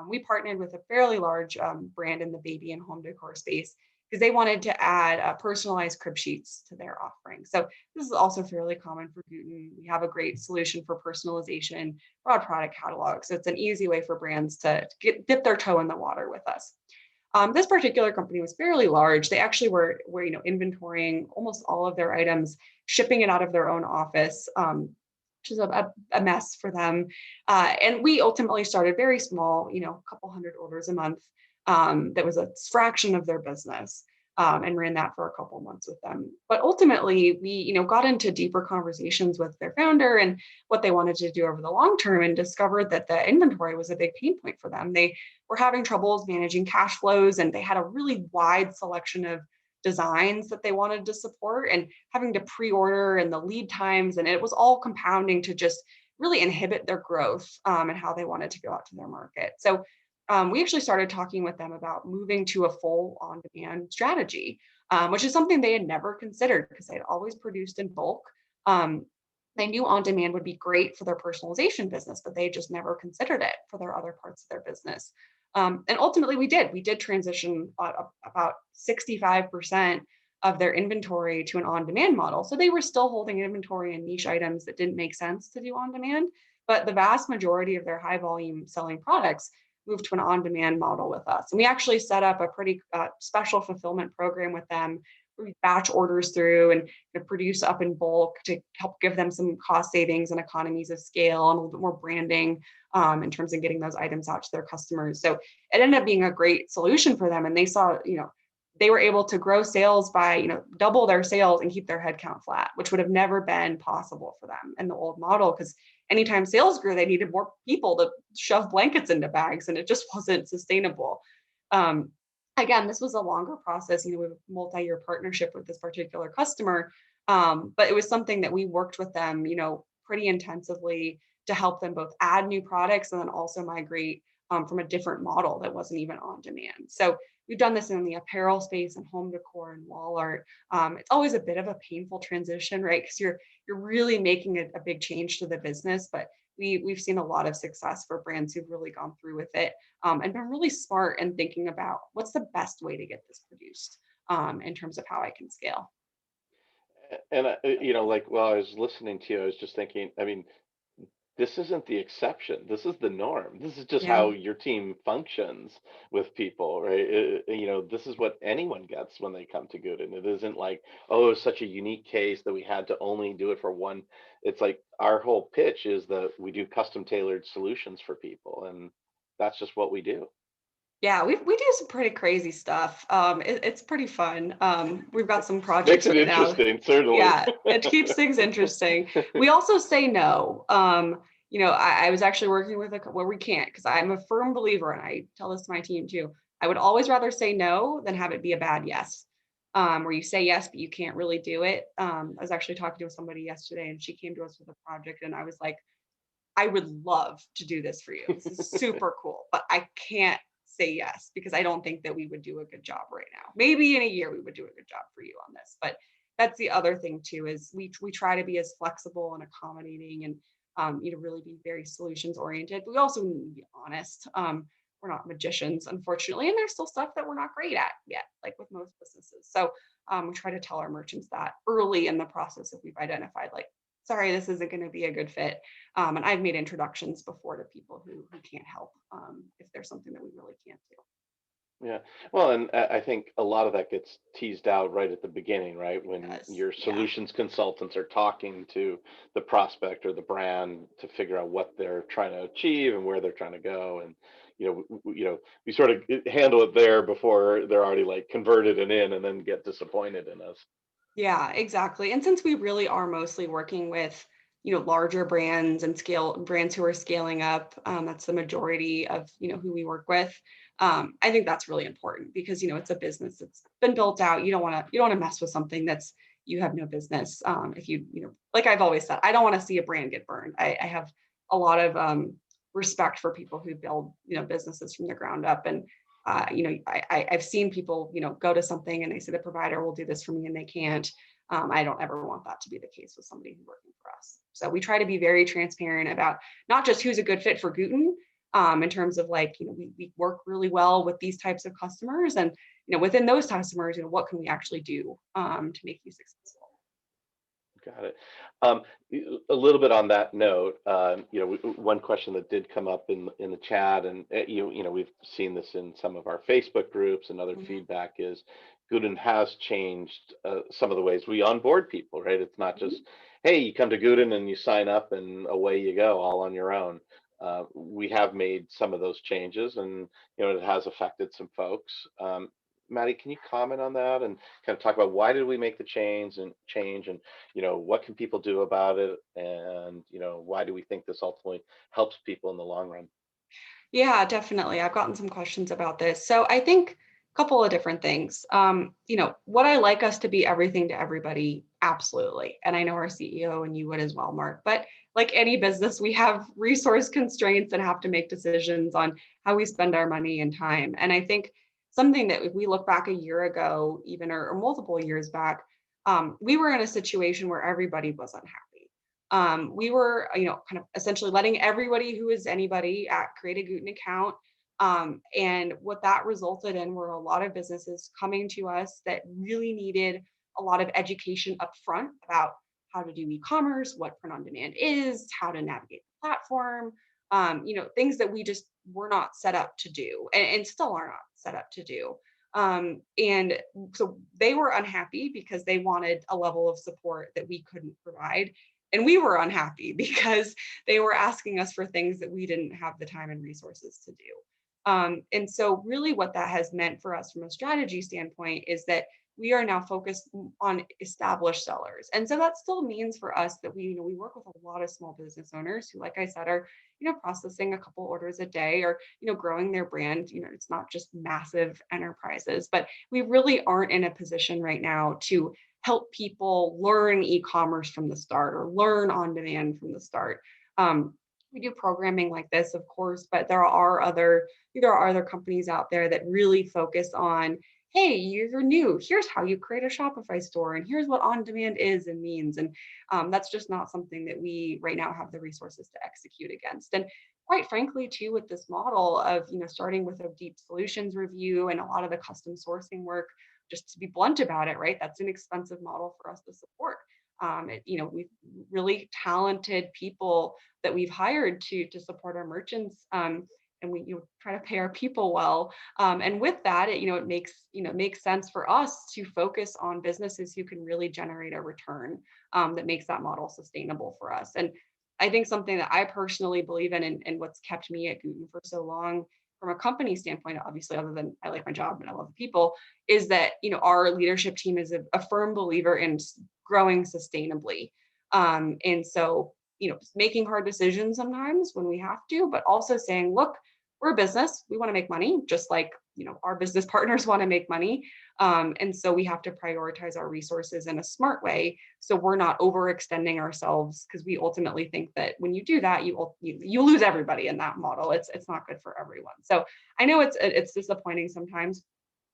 we partnered with a fairly large brand in the baby and home decor space because they wanted to add personalized crib sheets to their offering. So this is also fairly common for Gooten. We have a great solution for personalization, broad product catalog. So it's an easy way for brands to dip their toe in the water with us. This particular company was fairly large. They actually were inventorying almost all of their items, shipping it out of their own office, which is a mess for them. And we ultimately started very small, a couple hundred orders a month. That was a fraction of their business. And ran that for a couple months with them. But ultimately, we got into deeper conversations with their founder and what they wanted to do over the long term, and discovered that the inventory was a big pain point for them. They were having troubles managing cash flows, and they had a really wide selection of designs that they wanted to support, and having to pre-order and the lead times, and it was all compounding to just really inhibit their growth and how they wanted to go out to their market. So we actually started talking with them about moving to a full on-demand strategy, which is something they had never considered because they had always produced in bulk. Um, they knew on-demand would be great for their personalization business, but they just never considered it for their other parts of their business. And ultimately, we did. We did transition about 65% of their inventory to an on-demand model. So they were still holding inventory and niche items that didn't make sense to do on-demand, but the vast majority of their high-volume selling products moved to an on-demand model with us. And we actually set up a pretty special fulfillment program with them. We batch orders through and produce up in bulk to help give them some cost savings and economies of scale and a little bit more branding in terms of getting those items out to their customers. So it ended up being a great solution for them. And they saw, they were able to grow sales by, double their sales and keep their headcount flat, which would have never been possible for them in the old model, because anytime sales grew, they needed more people to shove blankets into bags, and it just wasn't sustainable. Again, this was a longer process. We have a multi-year partnership with this particular customer, but it was something that we worked with them, pretty intensively to help them both add new products and then also migrate from a different model that wasn't even on demand. So we've done this in the apparel space and home decor and wall art. It's always a bit of a painful transition, right? Because you're really making a big change to the business, but we've seen a lot of success for brands who've really gone through with it and been really smart in thinking about what's the best way to get this produced in terms of how I can scale. And like while I was listening to you, I was just thinking, I mean, this isn't the exception. This is the norm. This is just Yeah. how your team functions with people, right? This is what anyone gets when they come to Gooden. It isn't like, oh, it's such a unique case that we had to only do it for one. It's like our whole pitch is that we do custom tailored solutions for people, and that's just what we do. Yeah, we do some pretty crazy stuff. It's pretty fun. We've got some Makes projects it right now. interesting, certainly. Yeah, it keeps things interesting. We also say no. I was actually working with where we can't, because I'm a firm believer, and I tell this to my team too. I would always rather say no than have it be a bad yes. Where you say yes, but you can't really do it. I was actually talking to somebody yesterday, and she came to us with a project, and I was like, I would love to do this for you. This is super cool, but I can't say yes because I don't think that we would do a good job right now. Maybe in a year we would do a good job for you on this, but that's the other thing too, is we try to be as flexible and accommodating, and really be very solutions oriented. But we also need to be honest. We're not magicians, unfortunately, and there's still stuff that we're not great at yet, like with most businesses. So we try to tell our merchants that early in the process if we've identified, like, sorry, this isn't going to be a good fit. And I've made introductions before to people who can't help, if there's something that we really can't do. Yeah. Well, and I think a lot of that gets teased out right at the beginning, right? When Yes. your Yeah. solutions consultants are talking to the prospect or the brand to figure out what they're trying to achieve and where they're trying to go. And, we sort of handle it there before they're already like converted and in and then get disappointed in us. Yeah, exactly. And since we really are mostly working with, larger brands and scale brands who are scaling up, that's the majority of, who we work with. I think that's really important because, it's a business that's been built out. You don't want to mess with something that's you have no business. If like I've always said, I don't want to see a brand get burned. I have a lot of respect for people who build, businesses from the ground up. And I've seen people, go to something and they say the provider will do this for me and they can't. I don't ever want that to be the case with somebody who's working for us. So we try to be very transparent about not just who's a good fit for Gooten, in terms of like, we work really well with these types of customers, and within those customers, what can we actually do to make you successful? Got it. Um, a little bit on that note, one question that did come up in the chat, and we've seen this in some of our Facebook groups and other Mhm. feedback is Gooden has changed some of the ways we onboard people, right? It's not just, Mhm. hey, you come to Gooden and you sign up and away you go, all on your own. We have made some of those changes, and it has affected some folks. Maddie, can you comment on that and kind of talk about why did we make the change and what can people do about it, and why do we think this ultimately helps people in the long run? Yeah, definitely. I've gotten some questions about this. So I think a couple of different things. Would I like us to be everything to everybody? Absolutely. And I know our CEO and you would as well, Mark. But like any business, we have resource constraints and have to make decisions on how we spend our money and time. And I think something that if we look back a year ago, even or multiple years back, we were in a situation where everybody was unhappy. We were, kind of essentially letting everybody who is anybody create a Gooten account. And what that resulted in were a lot of businesses coming to us that really needed a lot of education up front about how to do e-commerce, what print on demand is, how to navigate the platform, things that we just were not set up to do, and still are not set up to do. And so they were unhappy because they wanted a level of support that we couldn't provide, and we were unhappy because they were asking us for things that we didn't have the time and resources to do. And so really what that has meant for us from a strategy standpoint is that we are now focused on established sellers. And so that still means for us that we work with a lot of small business owners who, like I said, are, processing a couple orders a day, or, growing their brand. It's not just massive enterprises, but we really aren't in a position right now to help people learn e-commerce from the start or learn on demand from the start. We do programming like this, of course, but there are other companies out there that really focus on, hey, you're new. Here's how you create a Shopify store, and here's what on demand is and means. And that's just not something that we right now have the resources to execute against. And quite frankly, too, with this model of starting with a deep solutions review and a lot of the custom sourcing work, just to be blunt about it, right? That's an expensive model for us to support. We've really talented people that we've hired to support our merchants. And we try to pay our people well. And with that, it makes sense for us to focus on businesses who can really generate a return that makes that model sustainable for us. And I think something that I personally believe in, and what's kept me at Gooten for so long, from a company standpoint, obviously, other than I like my job and I love the people, is that our leadership team is a firm believer in growing sustainably. And so, making hard decisions sometimes when we have to, but also saying, look, we're a business, we want to make money, just like our business partners want to make money. And so we have to prioritize our resources in a smart way, so we're not overextending ourselves, because we ultimately think that when you do that, you lose everybody in that model. It's not good for everyone. So I know it's disappointing sometimes,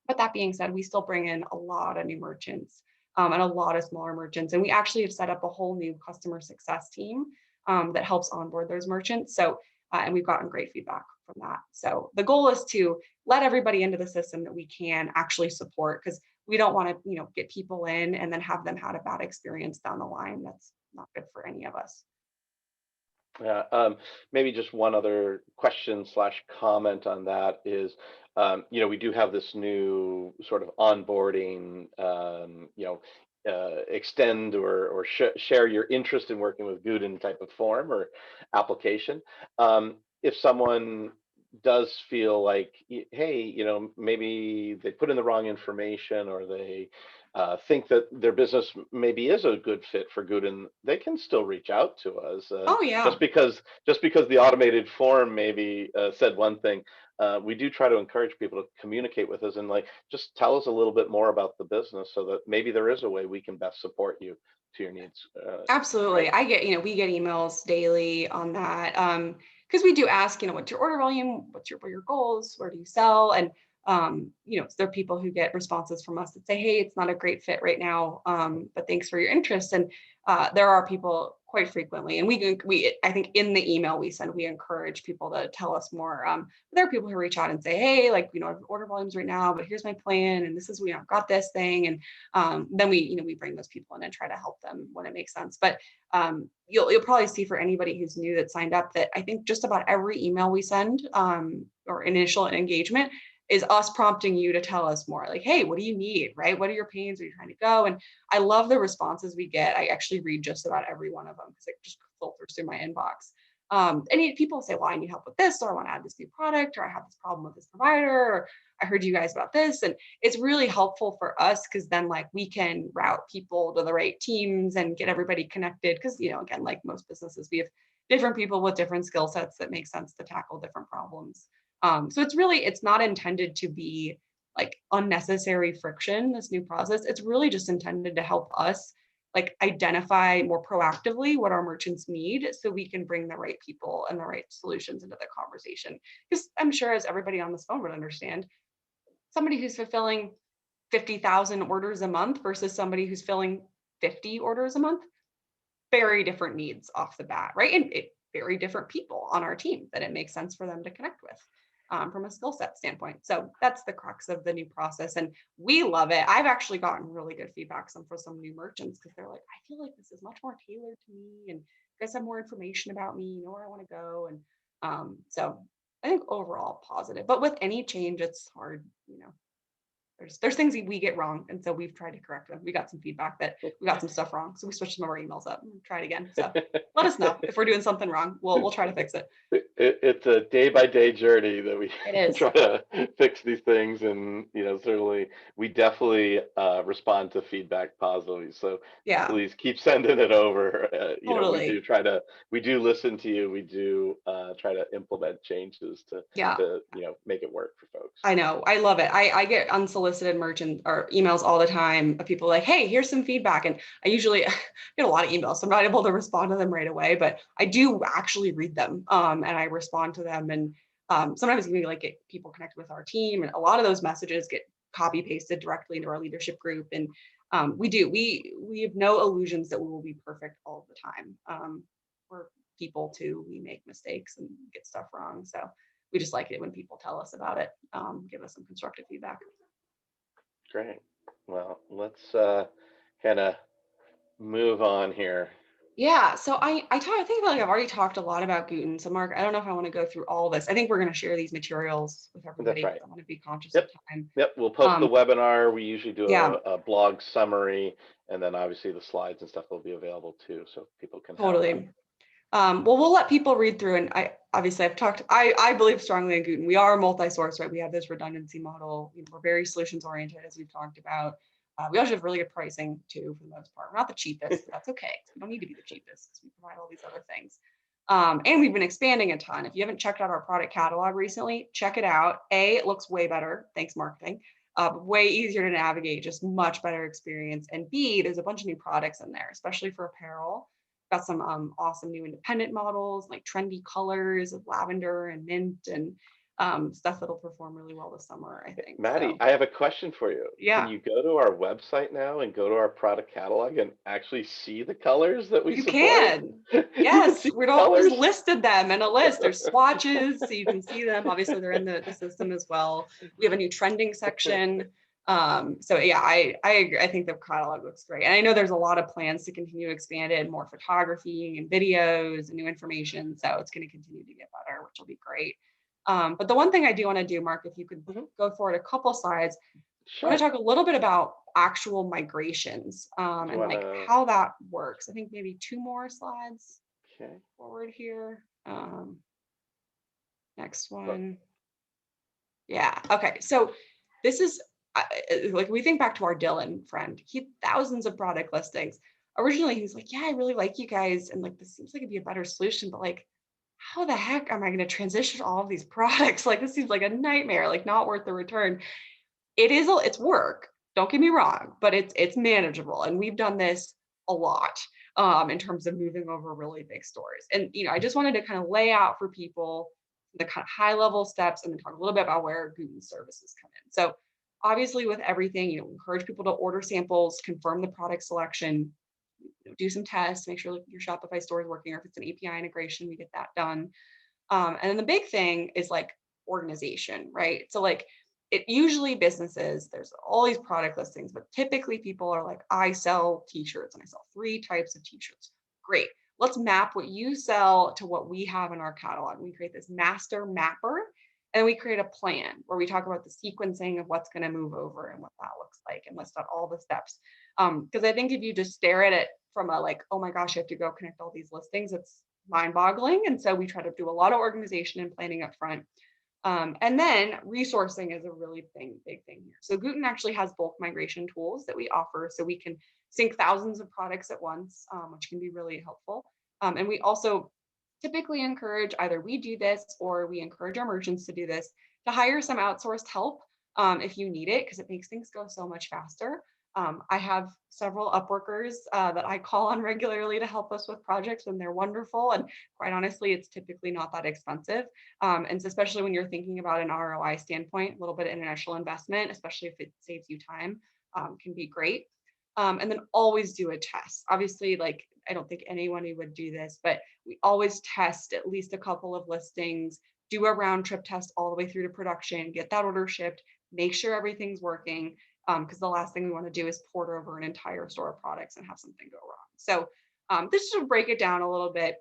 but that being said, we still bring in a lot of new merchants, and a lot of smaller merchants. And we actually have set up a whole new customer success team that helps onboard those merchants. So, and we've gotten great feedback from that. So the goal is to let everybody into the system that we can actually support, because we don't want to, get people in and then have them had a bad experience down the line. That's not good for any of us. Yeah, maybe just one other question slash comment on that is, we do have this new sort of onboarding, extend or share your interest in working with Gooten type of form or application. If someone does feel like, hey, maybe they put in the wrong information, or they think that their business maybe is a good fit for Gooten, they can still reach out to us. Oh yeah. Just because the automated form maybe said one thing, we do try to encourage people to communicate with us and like just tell us a little bit more about the business, so that maybe there is a way we can best support you to your needs. Absolutely. Right. We get emails daily on that. Because we do ask, what's your order volume? What are your goals? Where do you sell? And there are people who get responses from us that say, hey, it's not a great fit right now, but thanks for your interest. And there are people quite frequently, and I think in the email we send, we encourage people to tell us more. There are people who reach out and say, hey, like, I have order volumes right now, but here's my plan, and this is, I've got this thing. And then we bring those people in and try to help them when it makes sense. But you'll probably see, for anybody who's new that signed up, that I think just about every email we send, or initial engagement, is us prompting you to tell us more, like, hey, what do you need, right? What are your pains? Where are you trying to go? And I love the responses we get. I actually read just about every one of them, because it just filters through my inbox. And people say, well, I need help with this, or I want to add this new product, or I have this problem with this provider, or I heard you guys about this. And it's really helpful for us, because then like we can route people to the right teams and get everybody connected. Because, again, like most businesses, we have different people with different skill sets that make sense to tackle different problems. So it's not intended to be like unnecessary friction, this new process. It's really just intended to help us like identify more proactively what our merchants need, so we can bring the right people and the right solutions into the conversation. Because I'm sure, as everybody on this phone would understand, somebody who's fulfilling 50,000 orders a month versus somebody who's filling 50 orders a month, very different needs off the bat, right? And very different people on our team that it makes sense for them to connect with, from a skill set standpoint. So that's the crux of the new process, and we love it. I've actually gotten really good feedback for some new merchants, because they're like, I feel like this is much more tailored to me, and you guys have more information about me, where I want to go. And so I think overall positive, but with any change, it's hard. There's things we get wrong, and so we've tried to correct them. We got some feedback that we got some stuff wrong, so we switched some of our emails up and tried again. So let us know if we're doing something wrong. We'll try to fix it. It's a day by day journey that we It is. try to fix these things, and certainly we definitely respond to feedback positively. So Yeah, please keep sending it over. totally. We do listen to you. We do try to implement changes to Yeah. to make it work for folks. I know. I love it. I get unsolicited merchant or emails all the time of people like, hey, here's some feedback. And I usually get a lot of emails, so I'm not able to respond to them right away, but I do actually read them, and I respond to them. And sometimes we like get people connected with our team, and a lot of those messages get copy pasted directly into our leadership group. And we have no illusions that we will be perfect all the time. We're people too. We make mistakes and get stuff wrong. So we just like it when people tell us about it, give us some constructive feedback. Great. Well, let's kind of move on here. Yeah, so I think like I've already talked a lot about Gooten. So Mark, I don't know if I want to go through all this. I think we're going to share these materials with That's everybody right. because I want to be conscious of Yep. time. Yep. We'll post the Um, webinar. We usually do yeah, a blog summary, and then obviously the slides and stuff will be available too, so people can have that. totally. Well, we'll let people read through, and I've talked. I believe strongly in Gooten. We are multi-source, right? We have this redundancy model. We're very solutions oriented, as we've talked about. We also have really good pricing too, for the most part. We're not the cheapest, but that's okay. We don't need to be the cheapest because we provide all these other things. And we've been expanding a ton. If you haven't checked out our product catalog recently, check it out. A, it looks way better. Thanks, marketing. Way easier to navigate, just much better experience. And B, there's a bunch of new products in there, especially for apparel. Got some awesome new independent models, like trendy colors of lavender and mint and stuff that'll perform really well this summer, I think. Maddie, So I have a question for you. Can yeah, you go to our website now and go to our product catalog and actually see the colors that we you support? can. You can Yes, see we the don't just colors? listed them in a list. There's swatches, so you can see them. Obviously, they're in the system as well. We have a new trending section. So yeah, I agree. I think the catalog looks great. And I know there's a lot of plans to continue to expand it, more photography and videos and new information. So it's going to continue to get better, which will be great. But the one thing I do want to do, Mark, if you could Mhm. go forward a couple slides, I want Sure. to talk a little bit about actual migrations Do you and want like to? how that works. I think maybe two more slides Okay. forward here. Next Look. one. Yeah. Okay. So this is like we think back to our Dylan friend. He had thousands of product listings. Originally, he was like, "Yeah, I really like you guys, and like this seems like it'd be a better solution, but like, how the heck am I going to transition all of these products? Like, this seems like a nightmare. Like, not worth the return." It's work. Don't get me wrong, but it's manageable, and we've done this a lot in terms of moving over really big stores. And I just wanted to kind of lay out for people the kind of high level steps, and then talk a little bit about where Gooten services come in. So obviously, with everything, encourage people to order samples, confirm the product selection, do some tests, make sure your Shopify store is working, or if it's an API integration, we get that done. And then the big thing is like organization, right? So like it usually businesses, there's all these product listings, but typically people are like, I sell t-shirts and I sell 3 types of t-shirts. Great. Let's map what you sell to what we have in our catalog. We create this master mapper and we create a plan where we talk about the sequencing of what's going to move over and what that looks like and list out all the steps. Because I think if you just stare at it from a like, oh my gosh, I have to go connect all these listings, it's mind-boggling. And so we try to do a lot of organization and planning up front. And then resourcing is a really big thing here. So Gooten actually has bulk migration tools that we offer, so we can sync thousands of products at once, which can be really helpful. And we also typically encourage, either we do this or we encourage our merchants to do this, to hire some outsourced help if you need it, because it makes things go so much faster. I have several Upworkers that I call on regularly to help us with projects, and they're wonderful. And quite honestly, it's typically not that expensive. And so especially when you're thinking about an ROI standpoint, a little bit of initial investment, especially if it saves you time, can be great. And then always do a test. Obviously, like I don't think anyone would do this, but we always test at least a couple of listings, do a round trip test all the way through to production, get that order shipped, make sure everything's working. Because the last thing we want to do is port over an entire store of products and have something go wrong. So this should break it down a little bit.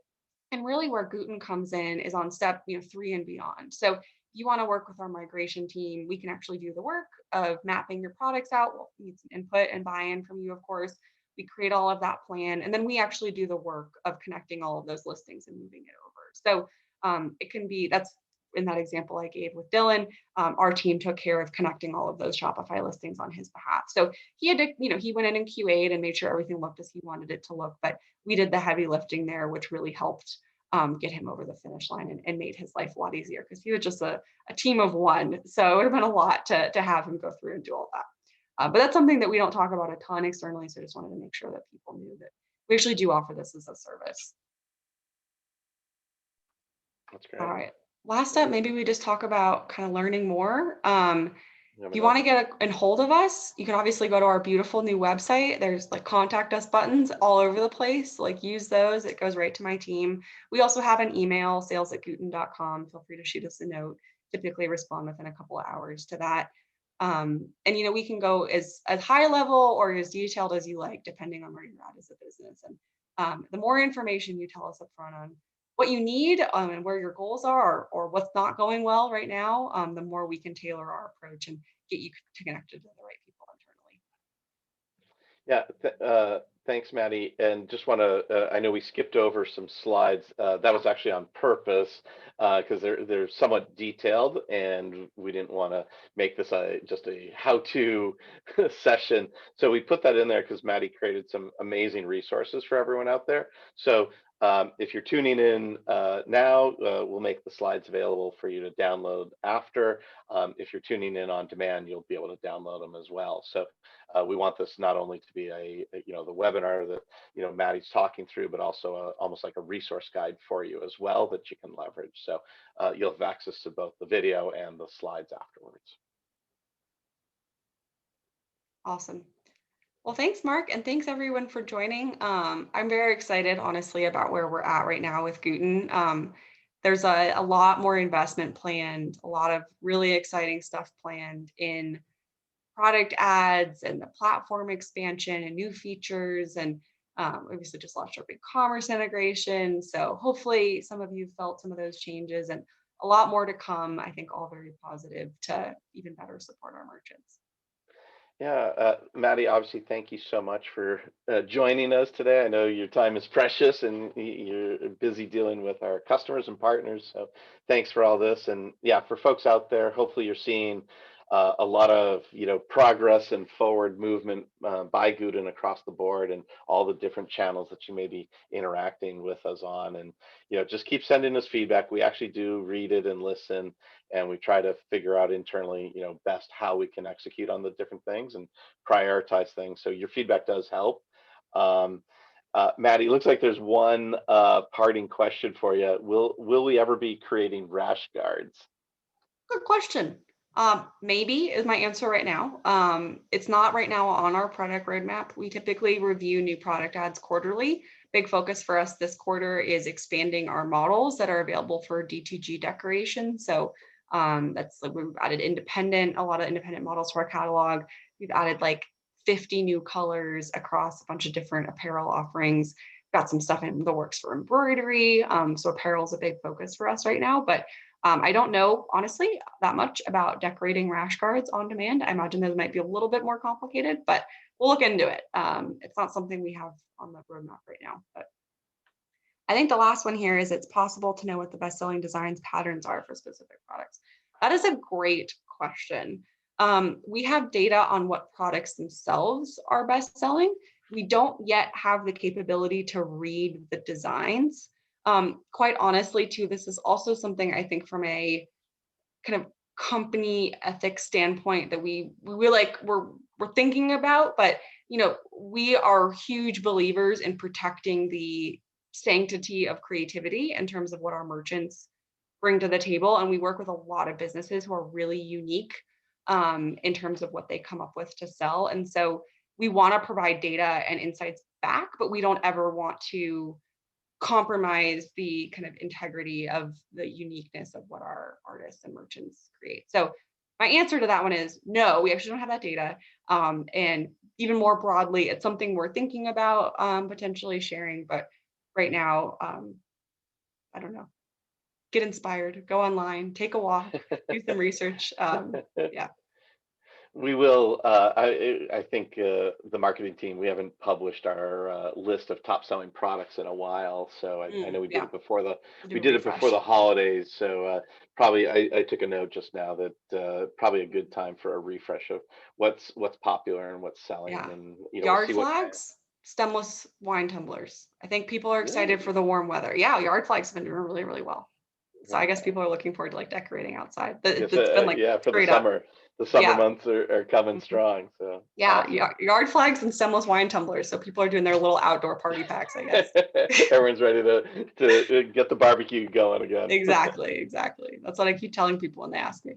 And really where Gooten comes in is on step 3 and beyond. So if you want to work with our migration team, we can actually do the work of mapping your products out. We'll need some input and buy-in from you, of course. We create all of that plan, and then we actually do the work of connecting all of those listings and moving it over. So it can be, that's in that example I gave with Dylan, our team took care of connecting all of those Shopify listings on his behalf. So he had to, he went in and QA'd and made sure everything looked as he wanted it to look, but we did the heavy lifting there, which really helped get him over the finish line and made his life a lot easier, because he was just a team of one. So it would have been a lot to have him go through and do all that. But that's something that we don't talk about a ton externally. So I just wanted to make sure that people knew that we actually do offer this as a service. That's All great. right. Last step, maybe we just talk about kind of learning more. You If you want to get in hold of us, you can obviously go to our beautiful new website. There's like contact us buttons all over the place. Like use those. It goes right to my team. We also have an email, sales@gooten.com. Feel free to shoot us a note. Typically respond within a couple of hours to that. And we can go as high level or as detailed as you like, depending on where you're at as a business. And the more information you tell us upfront on what you need and where your goals are, or what's not going well right now, the more we can tailor our approach and get you connected to the right people internally. Yeah, thanks, Maddie. And just want to, I know we skipped over some slides. That was actually on purpose because they're somewhat detailed, and we didn't want to make this just a how-to session. So we put that in there because Maddie created some amazing resources for everyone out there. So if you're tuning in now, we'll make the slides available for you to download after. If you're tuning in on demand, you'll be able to download them as well. So we want this not only to be the webinar that Maddie's talking through, but also almost like a resource guide for you as well that you can leverage. So you'll have access to both the video and the slides afterwards. Awesome. Well, thanks, Mark, and thanks everyone for joining. I'm very excited, honestly, about where we're at right now with Gooten. There's a lot more investment planned, a lot of really exciting stuff planned in product ads and the platform expansion and new features. And obviously just launched our big commerce integration. So hopefully some of you felt some of those changes and a lot more to come. I think all very positive to even better support our merchants. Yeah, Maddie, obviously, thank you so much for joining us today. I know your time is precious and you're busy dealing with our customers and partners. So thanks for all this. And yeah, for folks out there, hopefully you're seeing a lot of progress and forward movement by Gooten across the board and all the different channels that you may be interacting with us on. And just keep sending us feedback. We actually do read it and listen, and we try to figure out internally best how we can execute on the different things and prioritize things. So your feedback does help. Maddie, looks like there's one parting question for you. Will we ever be creating rash guards? Good question. Maybe is my answer right now. It's not right now on our product roadmap. We typically review new product ads quarterly. Big focus for us this quarter is expanding our models that are available for D2G decoration. So that's like we've added a lot of independent models to our catalog. We've added like 50 new colors across a bunch of different apparel offerings. Got some stuff in the works for embroidery. So apparel is a big focus for us right now, but I don't know, honestly, that much about decorating rash guards on demand. I imagine those might be a little bit more complicated, but we'll look into it. It's not something we have on the roadmap right now. But I think the last one here is it's possible to know what the best-selling designs patterns are for specific products. That is a great question. We have data on what products themselves are best-selling. We don't yet have the capability to read the designs. Quite honestly, too, this is also something I think from a kind of company ethics standpoint that we're thinking about, but we are huge believers in protecting the sanctity of creativity in terms of what our merchants bring to the table. And we work with a lot of businesses who are really unique in terms of what they come up with to sell. And so we want to provide data and insights back, but we don't ever want to compromise the kind of integrity of the uniqueness of what our artists and merchants create. So my answer to that one is no, we actually don't have that data. And even more broadly, it's something we're thinking about potentially sharing, but right now, I don't know. Get inspired, go online, take a walk, do some research. Yeah. We will. I think the marketing team, we haven't published our list of top selling products in a while. So I know we did Yeah. it before Do a refresh. the holidays. So probably I took a note just now that probably a good time for a refresh of what's popular and what's selling. Yeah. And we'll Yard see what. flags, stemless wine tumblers. I think people are excited Ooh, for the warm weather. Yeah, yard flags have been doing really, really well. So I guess wow. people are looking forward to like decorating outside. Yes, It's been like yeah, for straight up. the summer Yeah. months are coming Mhm. strong. So Yeah, awesome. yard flags and stemless wine tumblers. So people are doing their little outdoor party packs, I guess. Everyone's ready to get the barbecue going again. Exactly. That's what I keep telling people when they ask me.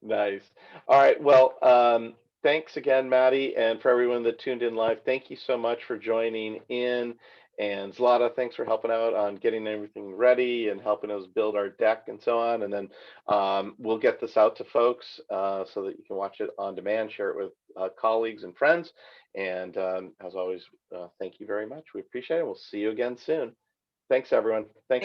Nice. All right. Well, thanks again, Maddie, and for everyone that tuned in live. Thank you so much for joining in. And Zlata, thanks for helping out on getting everything ready and helping us build our deck and so on. And then we'll get this out to folks so that you can watch it on demand, share it with colleagues and friends. And as always, thank you very much. We appreciate it. We'll see you again soon. Thanks, everyone. Thanks.